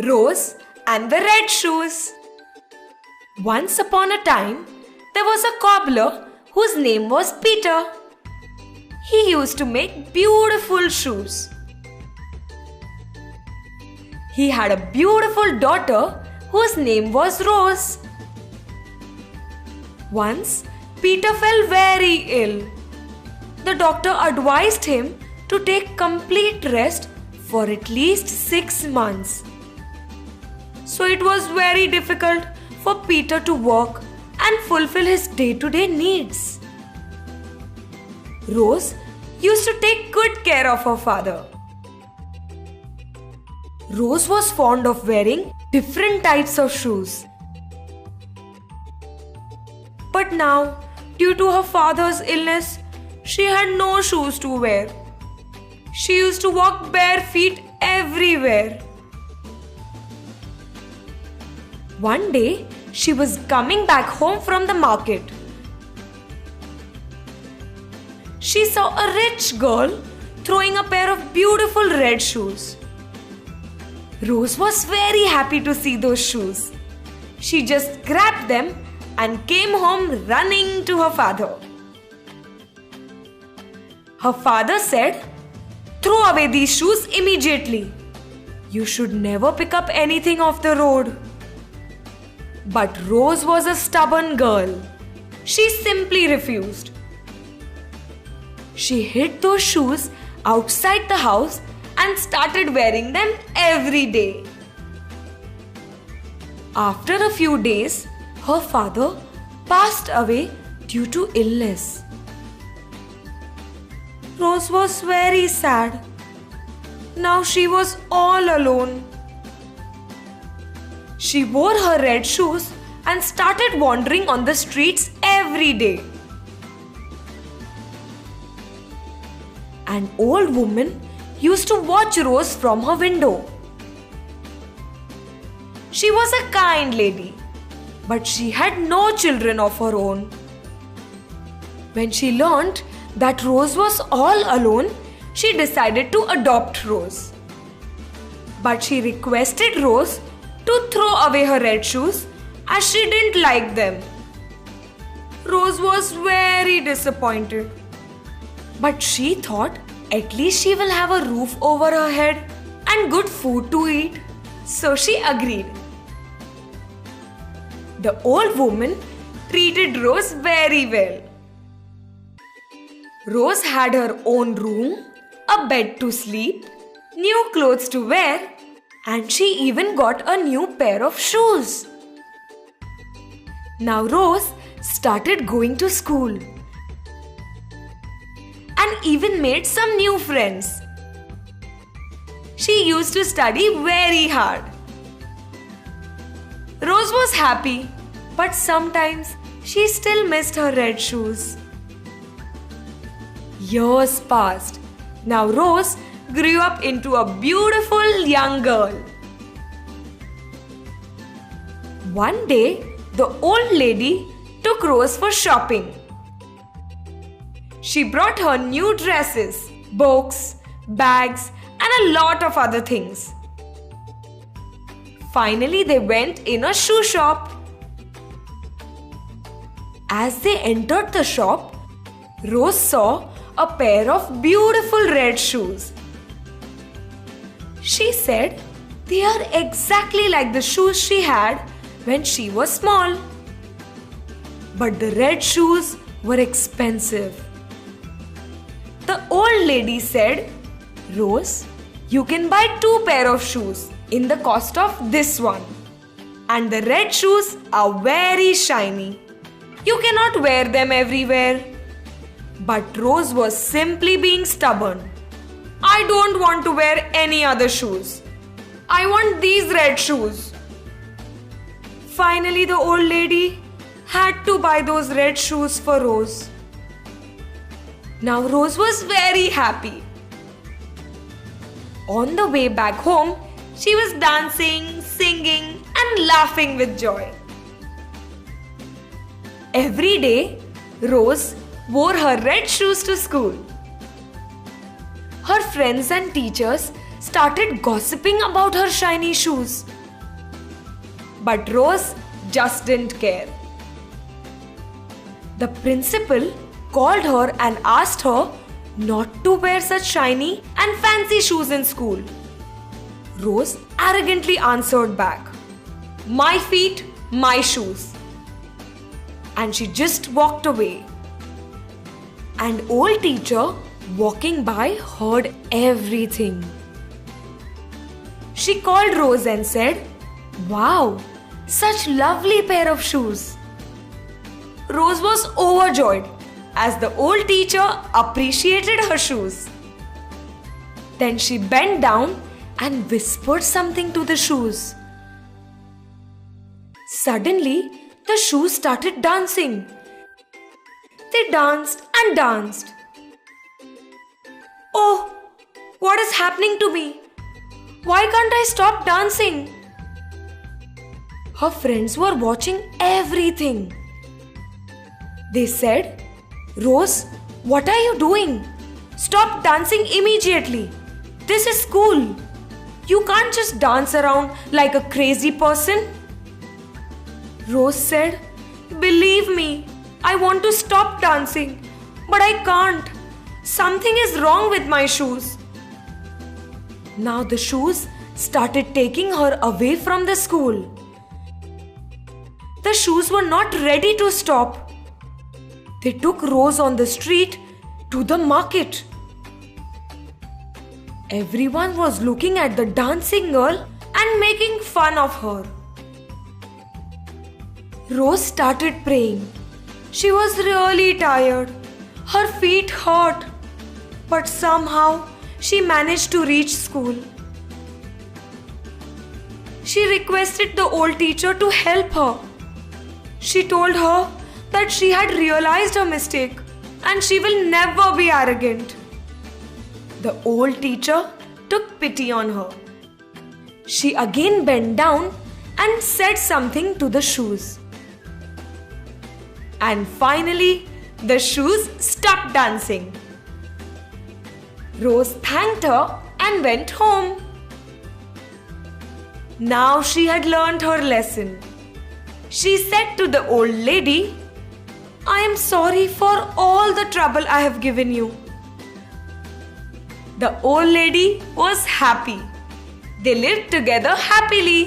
Rose and the Red Shoes. Once upon a time, there was a cobbler whose name was Peter. He used to make beautiful shoes. He had a beautiful daughter whose name was Rose. Once, Peter fell very ill. The doctor advised him to take complete rest for at least 6 months. So it was very difficult for Peter to work and fulfill his day-to-day needs. Rose used to take good care of her father. Rose was fond of wearing different types of shoes. But now, due to her father's illness, she had no shoes to wear. She used to walk bare feet everywhere. One day, she was coming back home from the market. She saw a rich girl throwing a pair of beautiful red shoes. Rose was very happy to see those shoes. She just grabbed them and came home running to her father. Her father said, "Throw away these shoes immediately. You should never pick up anything off the road." But Rose was a stubborn girl. She simply refused. She hid those shoes outside the house and started wearing them every day. After a few days, her father passed away due to illness. Rose was very sad. Now she was all alone. She wore her red shoes and started wandering on the streets every day. An old woman used to watch Rose from her window. She was a kind lady, but she had no children of her own. When she learned that Rose was all alone, she decided to adopt Rose. But she requested Rose to throw away her red shoes as she didn't like them. Rose was very disappointed. But she thought at least she will have a roof over her head and good food to eat. So she agreed. The old woman treated Rose very well. Rose had her own room, a bed to sleep, new clothes to wear, and she even got a new pair of shoes. Now Rose started going to school and even made some new friends. She used to study very hard. Rose was happy, but sometimes she still missed her red shoes. Years passed. Now Rose grew up into a beautiful young girl. One day, the old lady took Rose for shopping. She brought her new dresses, books, bags, and a lot of other things. Finally, they went in a shoe shop. As they entered the shop, Rose saw a pair of beautiful red shoes. She said they are exactly like the shoes she had when she was small. But the red shoes were expensive. The old lady said, "Rose, you can buy 2 pairs of shoes in the cost of this one. And the red shoes are very shiny. You cannot wear them everywhere." But Rose was simply being stubborn. "I don't want to wear any other shoes. I want these red shoes." Finally, the old lady had to buy those red shoes for Rose. Now Rose was very happy. On the way back home, she was dancing, singing, and laughing with joy. Every day, Rose wore her red shoes to school. Her friends and teachers started gossiping about her shiny shoes. But Rose just didn't care. The principal called her and asked her not to wear such shiny and fancy shoes in school. Rose arrogantly answered back, "My feet, my shoes." And she just walked away. An old teacher walking by heard everything. She called Rose and said, "Wow, such lovely pair of shoes." Rose was overjoyed as the old teacher appreciated her shoes. Then she bent down and whispered something to the shoes. Suddenly, the shoes started dancing. They danced and danced. "Oh, what is happening to me? Why can't I stop dancing?" Her friends were watching everything. They said, "Rose, what are you doing? Stop dancing immediately. This is school. You can't just dance around like a crazy person." Rose said, "Believe me, I want to stop dancing, but I can't. Something is wrong with my shoes." Now the shoes started taking her away from the school. The shoes were not ready to stop. They took Rose on the street to the market. Everyone was looking at the dancing girl and making fun of her. Rose started praying. She was really tired. Her feet hurt. But somehow she managed to reach school. She requested the old teacher to help her. She told her that she had realized her mistake and she will never be arrogant. The old teacher took pity on her. She again bent down and said something to the shoes. And finally, the shoes stopped dancing. Rose thanked her and went home. Now she had learned her lesson. She said to the old lady, "I am sorry for all the trouble I have given you." The old lady was happy. They lived together happily.